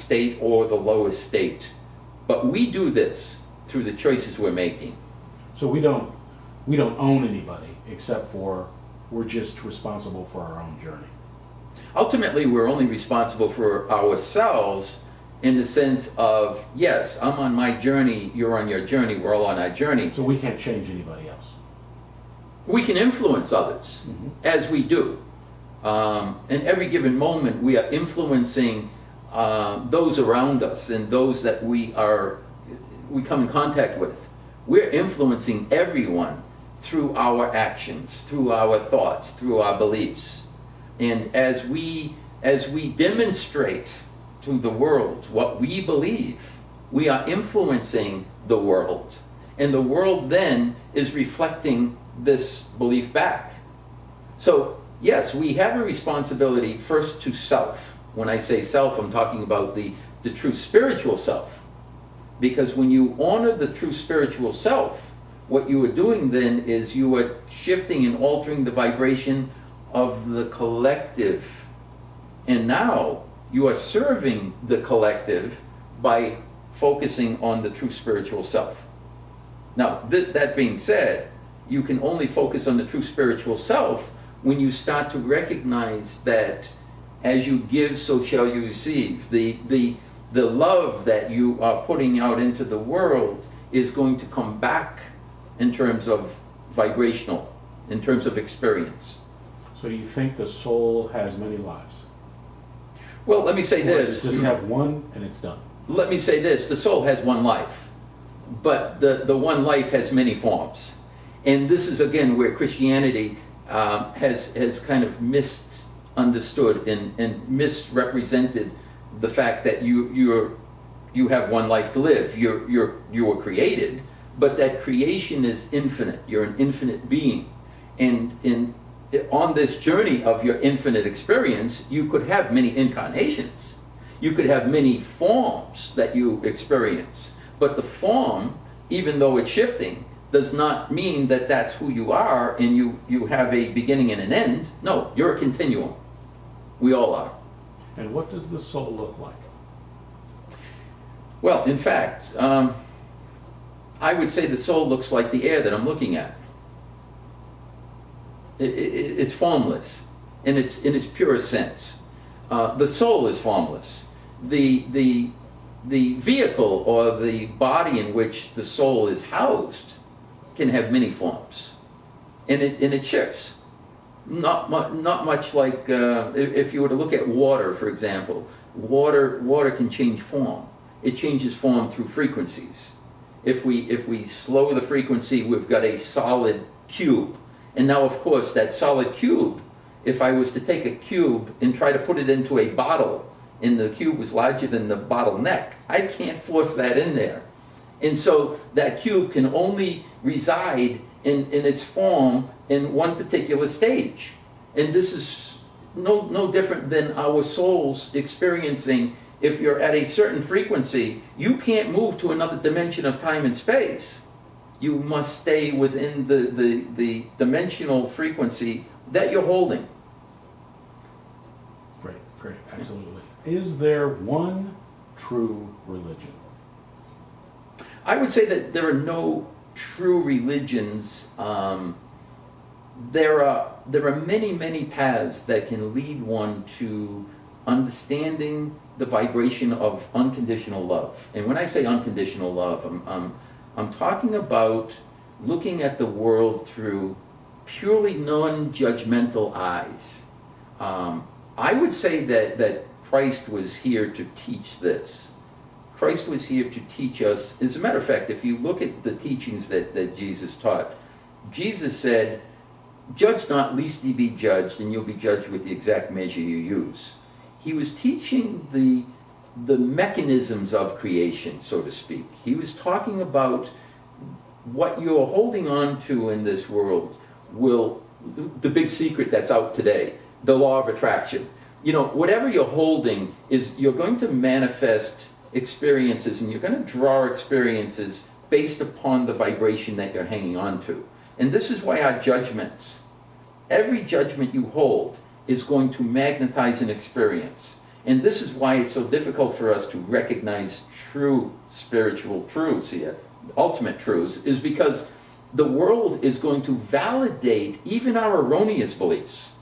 state or the lowest state. But we do this through the choices we're making. So we don't own anybody except for we're just responsible for our own journey. Ultimately, we're only responsible for ourselves in the sense of, yes, I'm on my journey, you're on your journey, we're all on our journey. So we can't change anybody else. We can influence others, as we do. In every given moment, we are influencing those around us and those that we come in contact with. We're influencing everyone through our actions, through our thoughts, through our beliefs. And as we demonstrate to the world what we believe, we are influencing the world. And the world then is reflecting this belief back. So, yes, we have a responsibility first to self. When I say self, I'm talking about the true spiritual self. Because when you honor the true spiritual self, what you are doing then is you are shifting and altering the vibration of the collective. And now you are serving the collective by focusing on the true spiritual self. Now, that being said, you can only focus on the true spiritual self when you start to recognize that as you give, so shall you receive. The love that you are putting out into the world is going to come back in terms of vibrational, in terms of experience. So you think the soul has many lives? Well, let me say Or this. does it just have one and it's done? Let me say this. The soul has one life, but the one life has many forms. And this is, again, where Christianity has kind of misunderstood and misrepresented the fact that you have one life to live. You were created, but that creation is infinite. You're an infinite being. And on this journey of your infinite experience, you could have many incarnations. You could have many forms that you experience. But the form, even though it's shifting, does not mean that that's who you are and you have a beginning and an end. No, you're a continuum. We all are. And what does the soul look like? Well, in fact, I would say the soul looks like the air that I'm looking at. It's formless in its purest sense. The soul is formless. The vehicle or the body in which the soul is housed can have many forms, and it shifts. Not much like if you were to look at water, for example. Water can change form. It changes form through frequencies. If we slow the frequency, we've got a solid cube. And now, of course, that solid cube, if I was to take a cube and try to put it into a bottle, and the cube was larger than the bottle neck, I can't force that in there. And so that cube can only reside in its form in one particular stage. And this is no different than our souls experiencing. If you're at a certain frequency, you can't move to another dimension of time and space. You must stay within the dimensional frequency that you're holding. Great, absolutely. Is there one true religion? I would say that there are no true religions. There are many paths that can lead one to understanding the vibration of unconditional love. And when I say unconditional love, I'm talking about looking at the world through purely non-judgmental eyes. I would say that Christ was here to teach this. Christ was here to teach us. As a matter of fact, if you look at the teachings that Jesus taught, Jesus said, "Judge not, lest ye be judged, and you'll be judged with the exact measure you use." He was teaching the mechanisms of creation, so to speak. He was talking about what you're holding on to in this world the big secret that's out today, the law of attraction. You know, whatever you're holding is you're going to manifest experiences, and you're going to draw experiences based upon the vibration that you're hanging on to. And this is why our judgments, every judgment you hold is going to magnetize an experience. And this is why it's so difficult for us to recognize true spiritual truths here, ultimate truths, is because the world is going to validate even our erroneous beliefs.